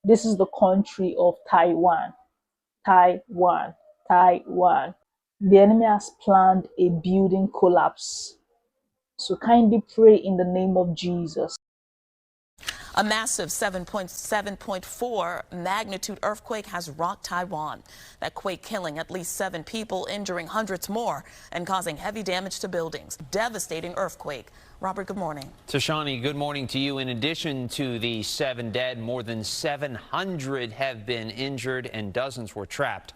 This is the country of Taiwan. Taiwan. Taiwan. The enemy has planned a building collapse. So kindly pray in the name of Jesus. A massive 7.4 magnitude earthquake has rocked Taiwan. That quake killing at least 7 people, injuring hundreds more, and causing heavy damage to buildings. Devastating earthquake. Robert, good morning. Tashani, good morning to you. In addition to the 7 dead, more than 700 have been injured and dozens were trapped.